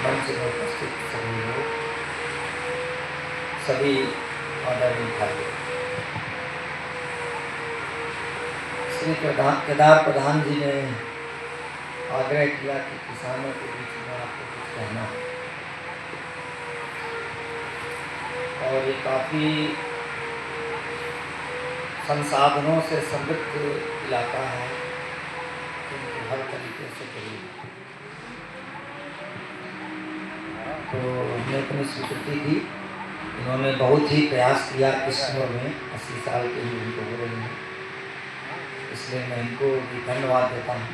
मंच में उपस्थित सभी लोग, सभी आदरणीय भाइयों, श्री केदार प्रधान जी ने आग्रह किया कि किसानों के बीच में आपको कुछ कहना है, और ये काफ़ी संसाधनों से समृद्ध इलाका है, जिनको हर तरीके से करीब। तो हमने अपनी स्वीकृति दी। इन्होंने बहुत ही प्रयास किया इस उम्र में, 80 साल के ही उनको हो रही है, इसलिए मैं इनको भी धन्यवाद देता हूँ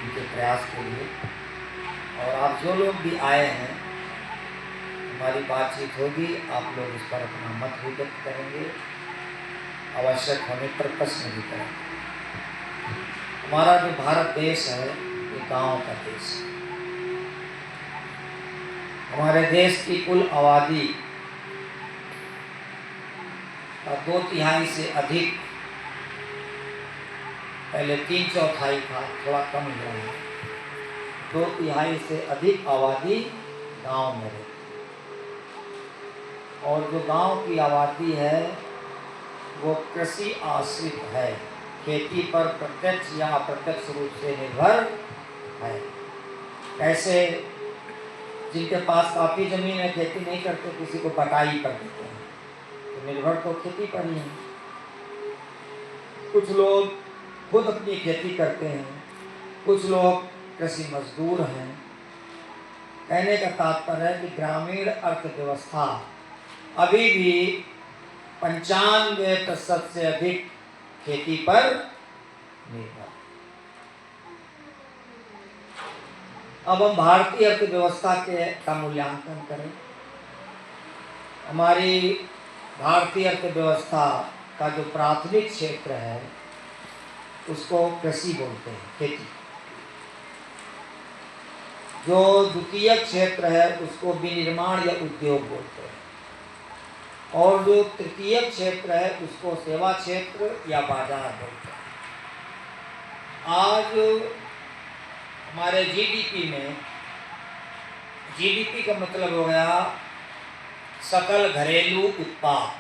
इनके प्रयास के लिए। और आप जो लोग भी आए हैं, हमारी बातचीत होगी, आप लोग इस पर अपना मत भी व्यक्त करेंगे, आवश्यक होने पर प्रश्न भी करेंगे। हमारा जो भारत देश है ये गाँव का देश है। हमारे देश की कुल आबादी का 2/3 से अधिक, पहले 3/4 था, थोड़ा कम हुआ है, 2/3 से अधिक आबादी गांव में रहती है। और जो गांव की आबादी है वो कृषि आश्रित है, खेती पर प्रत्यक्ष या अप्रत्यक्ष रूप से निर्भर है। कैसे? जिनके पास काफ़ी ज़मीन है, खेती नहीं करते, किसी को बटाई कर देते हैं, तो निर्भर तो खेती पर ही है। कुछ लोग खुद अपनी खेती करते हैं, कुछ लोग कृषि मजदूर हैं। कहने का तात्पर्य है कि ग्रामीण अर्थव्यवस्था अभी भी 95% से अधिक खेती पर निर्भर। अब हम भारतीय अर्थव्यवस्था का मूल्यांकन करें। हमारी भारतीय अर्थव्यवस्था का जो प्राथमिक क्षेत्र है उसको कृषि बोलते हैं, खेती। जो द्वितीय क्षेत्र है उसको विनिर्माण या उद्योग बोलते हैं, और जो तृतीय क्षेत्र है उसको सेवा क्षेत्र या बाजार बोलते हैं। आज हमारे जीडीपी में, जीडीपी का मतलब हो गया सकल घरेलू उत्पाद।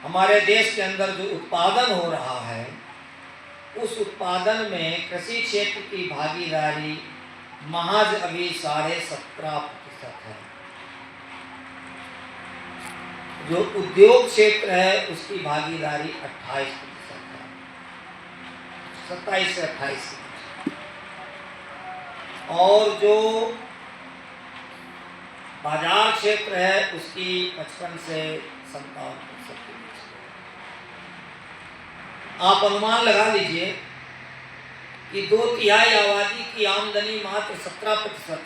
हमारे देश के अंदर जो उत्पादन हो रहा है उस उत्पादन में कृषि क्षेत्र की भागीदारी महज अभी 17.5% है। जो उद्योग क्षेत्र है उसकी भागीदारी 28% है, 27 से 28। और जो बाजार क्षेत्र है उसकी 55 से 57% के बीच। आप अनुमान लगा लीजिए कि 2/3 आबादी की आमदनी मात्र 17%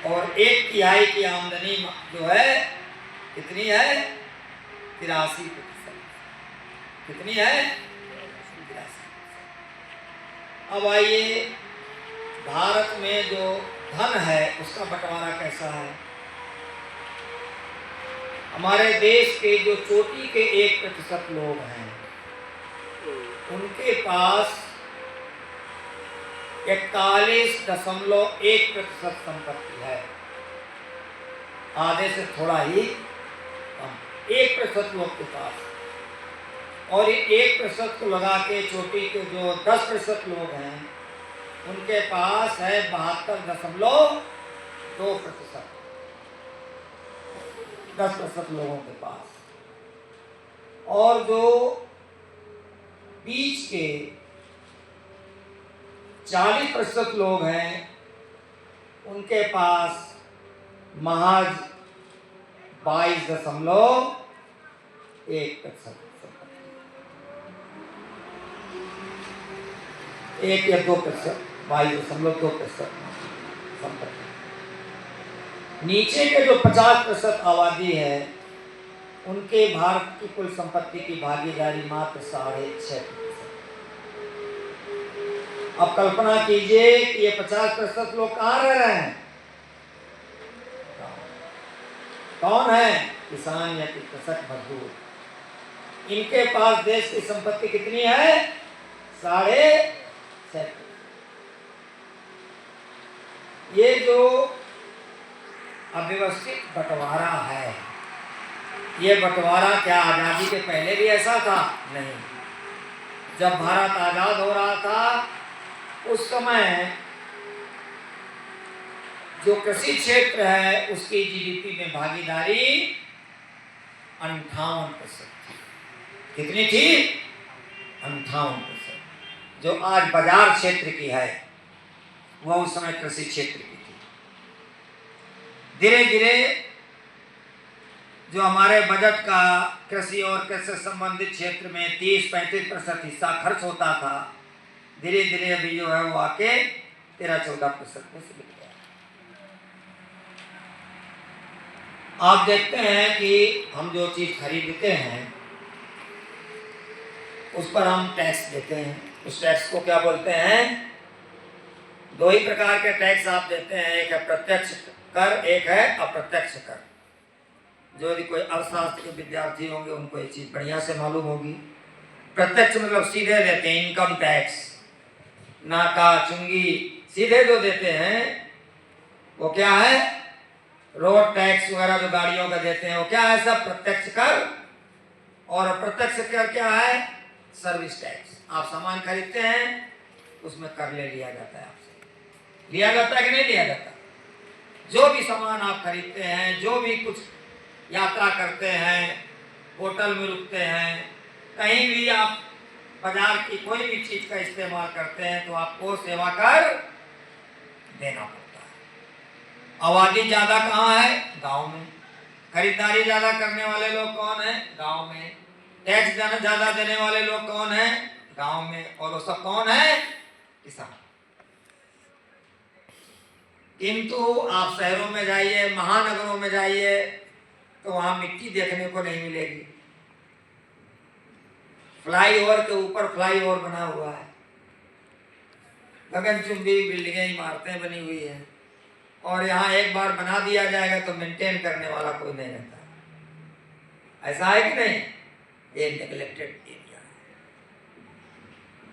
और 1/3 की आमदनी जो है कितनी है? 83%। कितनी है? 83%। अब आइए, भारत में जो धन है उसका बंटवारा कैसा है? हमारे देश के जो चोटी के 1% लोग हैं उनके पास 41.1% संपत्ति है, आधे से थोड़ा ही कम, 1% लोग के पास। और ये 1% को लगा के चोटी के जो 10% लोग हैं उनके पास है 72.2%, 10% लोगों के पास। और जो बीच के 40% लोग हैं उनके पास महज 22.1%, 1 या 2%, 22.2% संपत्ति। नीचे के जो 50% आबादी है उनके भारत की कुल संपत्ति की भागीदारी मात्र 6.5%। अब कल्पना कीजिए कि ये 50% लोग कहाँ रह रहे हैं? कौन है? किसान या कृषक मजदूर। इनके पास देश की संपत्ति कितनी है? 6.5%। ये जो अव्यवस्थित बंटवारा है, ये बंटवारा क्या आजादी के पहले भी ऐसा था? नहीं। जब भारत आजाद हो रहा था उस समय जो कृषि क्षेत्र है उसकी जीडीपी में भागीदारी 58% थी। कितनी थी? 58%। जो आज बाजार क्षेत्र की है वह उस समय कृषि क्षेत्र की थी। धीरे धीरे जो हमारे बजट का कृषि और कृषि संबंधित क्षेत्र में 30-35% हिस्सा खर्च होता था, धीरे धीरे अभी जो है वो आके 13-14% में सिमट गया। आप देखते हैं कि हम जो चीज खरीदते हैं उस पर हम टैक्स देते हैं। उस टैक्स को क्या बोलते हैं? दो ही प्रकार के टैक्स आप देते हैं, एक है प्रत्यक्ष कर, एक है अप्रत्यक्ष कर। जो यदि कोई अर्थशास्त्र के विद्यार्थी होंगे उनको ये चीज बढ़िया से मालूम होगी। प्रत्यक्ष मतलब सीधे देते हैं, इनकम टैक्स, नाका चुंगी सीधे जो देते हैं वो क्या है? रोड टैक्स वगैरह जो गाड़ियों का देते हैं वो क्या है? सब प्रत्यक्ष कर। और अप्रत्यक्ष कर क्या है? Service tax. आप सामान खरीदते हैं उसमें कर ले लिया जाता है, आपसे लिया जाता है कि नहीं लिया जाता? जो भी सामान आप खरीदते हैं, जो भी कुछ यात्रा करते हैं, होटल में रुकते हैं, कहीं भी आप बाजार की कोई भी चीज का इस्तेमाल करते हैं तो आपको सेवा कर देना पड़ता है। आबादी ज्यादा कहाँ है? गांव में। खरीदारी ज्यादा करने वाले लोग कौन है? गांव में। टैक्स ज्यादा देने वाले लोग कौन है? गांव में। और वो सब कौन है? किसान। किंतु आप शहरों में जाइए, महानगरों में जाइए तो वहां मिट्टी देखने को नहीं मिलेगी। फ्लाईओवर के ऊपर फ्लाईओवर बना हुआ है, गगनचुंबी बिल्डिंगें, इमारतें बनी हुई हैं, और यहाँ एक बार बना दिया जाएगा तो मेंटेन करने वाला कोई नहीं रहता। ऐसा है कि नहीं? ये नेग्लेक्टेड एरिया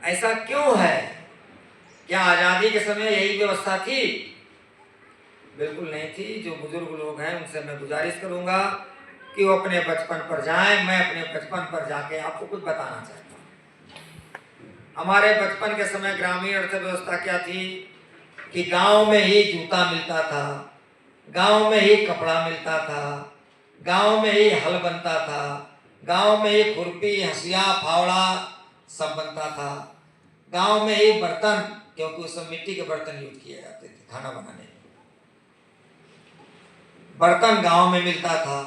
है। ऐसा क्यों है? क्या आजादी के समय यही व्यवस्था थी? बिल्कुल नहीं थी। जो बुजुर्ग लोग हैं उनसे मैं गुजारिश करूंगा कि वो अपने बचपन पर जाएं। मैं अपने बचपन पर जाके आपको कुछ बताना चाहता हूँ। हमारे बचपन के समय ग्रामीण अर्थव्यवस्था क्या थी कि गांव में ही जूता मिलता था, गांव में ही कपड़ा मिलता था, गांव में ही हल बनता था, गांव में ही खुरपी, हंसिया, फावड़ा सब बनता था, गांव में ही बर्तन, क्योंकि उस समय मिट्टी के बर्तन यूज किए जाते थे खाना बनाने में, बर्तन गांव में मिलता था।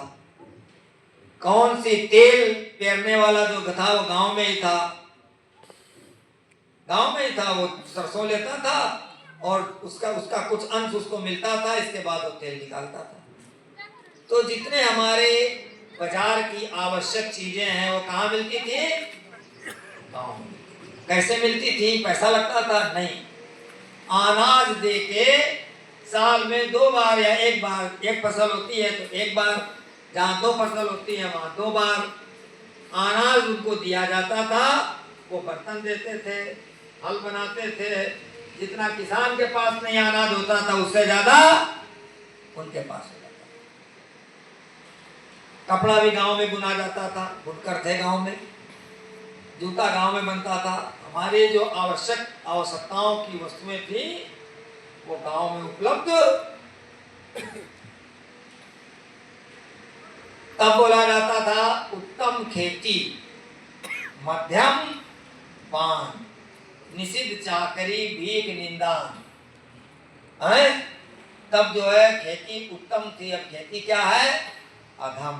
कौन सी तेल पेरने वाला जो था वो गांव में ही था, गांव में ही था। वो सरसों लेता था और उसका कुछ अंश उसको मिलता था, इसके बाद वो तेल निकालता था। तो जितने हमारे बाजार की आवश्यक चीजें हैं वो कहाँ मिलती थी? गांव में। कैसे मिलती थी? पैसा लगता था? नहीं। अनाज देके साल में 2 बार या 1 बार, एक फसल होती है तो 1 बार, जहाँ 2 फसल होती है वहां 2 बार अनाज उनको दिया जाता था। वो बर्तन देते थे, हल बनाते थे। जितना किसान के पास नहीं अनाज होता था उससे ज्यादा उनके पास हो जाता था। कपड़ा भी गांव में बुना जाता था, बुनकर थे गांव में, जूता गांव में बनता था। हमारे जो आवश्यकताओं की वस्तुएं थी वो गांव में उपलब्ध। तब बोला जाता था उत्तम खेती, मध्यम पान, निषिद्ध चाकरी, भीख निंदान। तब जो है खेती उत्तम थी। अब खेती क्या है? अधम।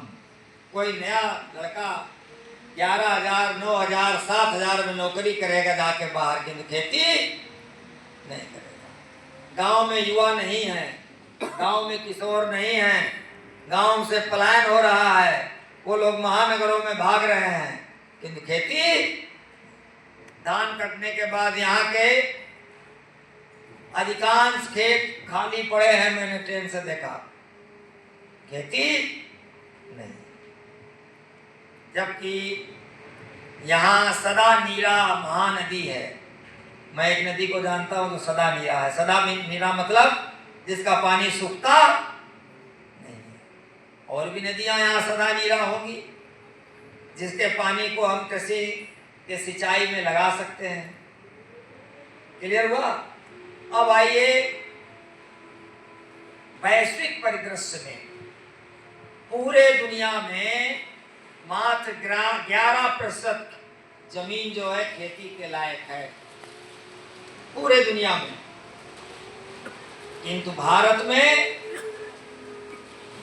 कोई नया लड़का 11,000, 9,000, 7,000 में नौकरी करेगा जाके बाहर, किंतु खेती नहीं करेगा। गांव में युवा नहीं है, गांव में किशोर नहीं है, गांव से पलायन हो रहा है, वो लोग महानगरों में भाग रहे हैं, किंतु खेती। धान कटने के बाद यहाँ के अधिकांश खेत खाली पड़े हैं, मैंने ट्रेन से देखा, खेती नहीं। जबकि यहाँ सदा नीरा महानदी है। मैं एक नदी को जानता हूँ जो सदा नीरा है। सदा नीरा मतलब जिसका पानी सूखता नहीं है। और भी नदियां यहाँ सदा नीरा होंगी जिसके पानी को हम कृषि के सिंचाई में लगा सकते हैं। क्लियर हुआ? अब आइए वैश्विक परिदृश्य में पूरे दुनिया में मात्र 11% जमीन जो है खेती के लायक है पूरे दुनिया में, किंतु भारत में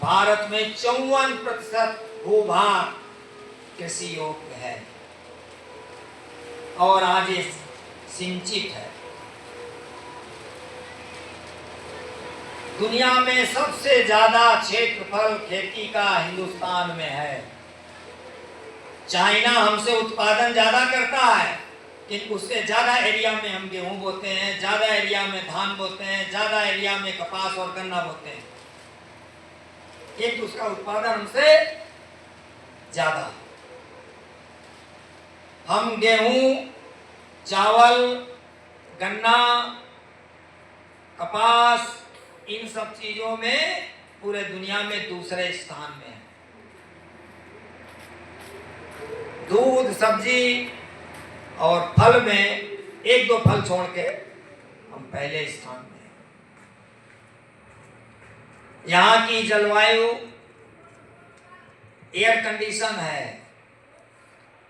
54% भूभाग कृषि योग्य है और आज ये सिंचित है। दुनिया में सबसे ज्यादा क्षेत्रफल खेती का हिंदुस्तान में है। चाइना हमसे उत्पादन ज्यादा करता है, किंतु उससे ज्यादा एरिया में हम गेहूं बोते हैं, ज्यादा एरिया में धान बोते हैं, ज्यादा एरिया में कपास और गन्ना बोते हैं, किंतु उसका उत्पादन हमसे ज्यादा। हम गेहूं, चावल, गन्ना, कपास, इन सब चीजों में पूरे दुनिया में दूसरे स्थान में है। दूध, सब्जी और फल में एक दो फल छोड़ के हम पहले स्थान में हैं। यहाँ की जलवायु एयर कंडीशन है।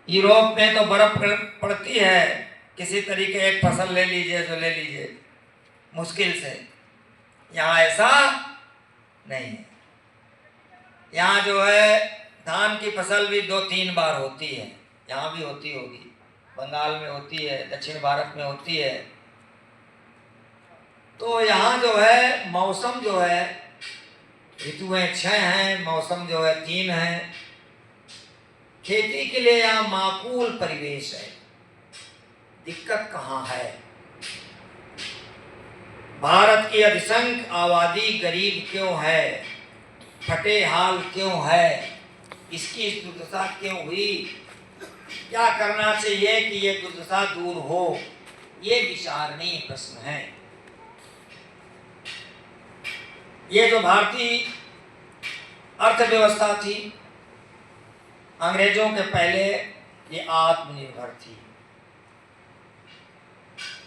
यूरोप में तो बर्फ पड़ती है, किसी तरीके एक फसल ले लीजिए तो ले लीजिए मुश्किल से। यहाँ ऐसा नहीं है। यहाँ जो है धान की फसल भी 2-3 बार होती है, यहाँ भी होती होगी, बंगाल में होती है, दक्षिण भारत में होती है। तो यहाँ जो है मौसम जो है, ऋतुएं 6 हैं, मौसम जो है 3 है। खेती के लिए यहाँ माकूल परिवेश है। दिक्कत कहाँ है? भारत की अधिसंख्य आबादी गरीब क्यों है, फटे हाल क्यों है, इसकी दुर्दशा क्यों हुई, क्या करना चाहिए कि ये दुर्दशा दूर हो, ये विचारणीय प्रश्न है। ये जो भारतीय अर्थव्यवस्था थी अंग्रेजों के पहले, ये आत्मनिर्भर थी।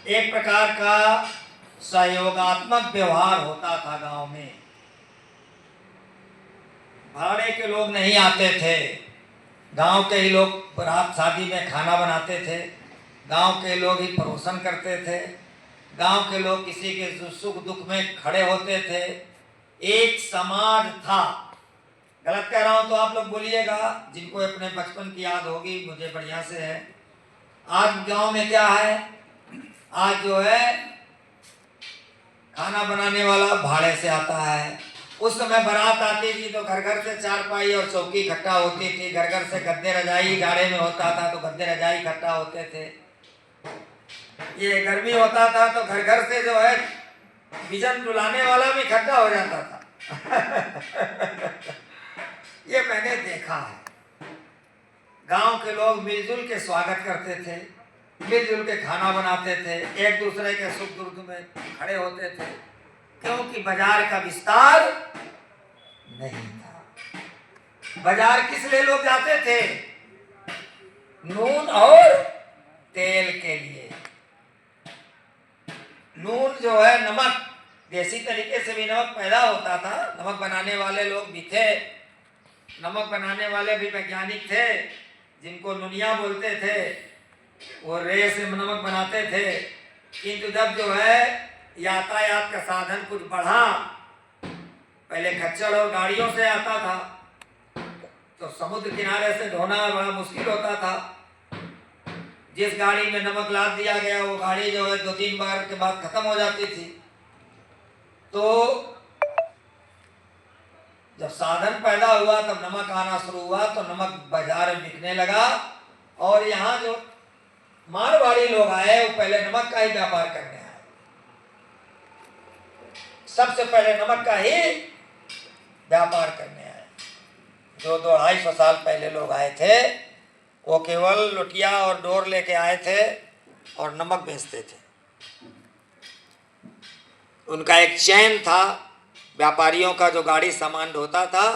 एक प्रकार का सहयोगात्मक व्यवहार होता था गांव में। भाड़े के लोग नहीं आते थे, गांव के ही लोग बारात शादी में खाना बनाते थे, गांव के लोग ही परोसन करते थे, गांव के लोग किसी के सुख दुख में खड़े होते थे। एक समाज था। गलत कह रहा हूं तो आप लोग बोलिएगा, जिनको अपने बचपन की याद होगी, मुझे बढ़िया से है। आज गांव में क्या है? आज जो है खाना बनाने वाला भाड़े से आता है। उस समय बारात आती थी तो घर घर से चारपाई और चौकी इकट्ठा होती थी, घर घर से गद्दे रजाई, गाड़े में होता था तो गद्दे रजाई इकट्ठा होते थे। ये गर्मी होता था तो घर घर से जो है बिजन डुलाने वाला भी इकट्ठा हो जाता था। ये मैंने देखा है। गांव के लोग मिलजुल के स्वागत करते थे, मिलजुल के खाना बनाते थे, एक दूसरे के सुख दुख में खड़े होते थे, क्योंकि बाजार का विस्तार नहीं था। बाजार किस लिए लोग जाते थे? नून और तेल के लिए। नून जो है नमक, देसी तरीके से भी नमक पैदा होता था। नमक बनाने वाले लोग भी थे, नमक बनाने वाले भी वैज्ञानिक थे, जिनको नुनिया बोलते थे। वो रे से नमक बनाते थे। किंतु जब जो है यातायात का साधन कुछ बढ़ा, पहले खच्चर और गाड़ियों से आता था तो समुद्र किनारे से ढोना बड़ा मुश्किल होता था। जिस गाड़ी में नमक लाद दिया गया वो गाड़ी जो है 2-3 बार के बाद खत्म हो जाती थी। तो जब साधन पैदा हुआ तब नमक आना शुरू हुआ, तो नमक बाजार में बिकने लगा। और यहाँ जो मारवाड़ी लोग आए वो पहले नमक का ही व्यापार करने आए। सबसे पहले नमक का ही व्यापार करने आए। जो 200-250 साल पहले लोग आए थे वो केवल लुटिया और डोर लेके आए थे और नमक बेचते थे। उनका एक चैन था, व्यापारियों का जो गाड़ी सामान ढोता था,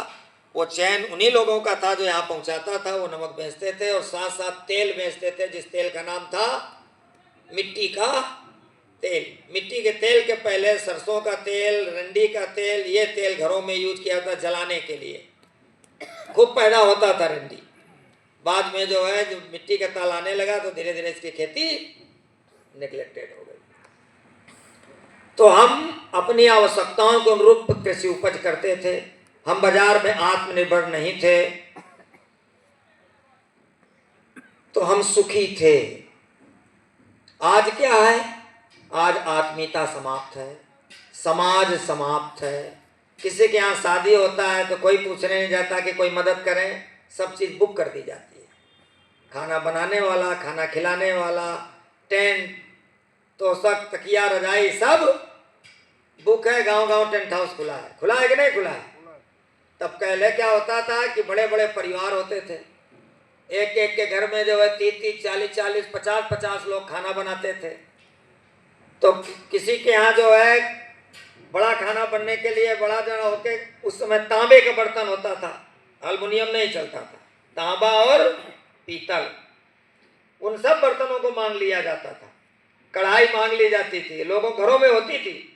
वो चैन उन्हीं लोगों का था जो यहाँ पहुँचाता था। वो नमक बेचते थे और साथ साथ तेल बेचते थे, जिस तेल का नाम था मिट्टी का तेल। मिट्टी के तेल के पहले सरसों का तेल, रंडी का तेल, ये तेल घरों में यूज किया था जलाने के लिए। खूब पैदा होता था रंडी। बाद में जो है, जो मिट्टी का तेल आने लगा तो धीरे धीरे इसकी खेती नेग्लेक्टेड हो गई। तो हम अपनी आवश्यकताओं के अनुरूप कृषि उपज करते थे। हम बाजार में आत्मनिर्भर नहीं थे, तो हम सुखी थे। आज क्या है? आज आत्मीयता समाप्त है, समाज समाप्त है। किसी के यहाँ शादी होता है तो कोई पूछने नहीं जाता कि कोई मदद करें, सब चीज़ बुक कर दी जाती है। खाना बनाने वाला, खाना खिलाने वाला, टेंट, तोशक, तकिया, रजाई सब बुक है। गांव गांव टेंट हाउस खुला है कि नहीं खुला है? तब पहले क्या होता था कि बड़े बड़े परिवार होते थे, एक एक के घर में जो है 30-30, 40-40, 50-50 लोग खाना बनाते थे। तो किसी के यहाँ जो है बड़ा खाना बनने के लिए बड़ा जो होके, उस समय तांबे का बर्तन होता था, एल्युमिनियम नहीं चलता था, तांबा और पीतल, उन सब बर्तनों को मांग लिया जाता था। कढ़ाई मांग ली जाती थी, लोगों घरों में होती थी।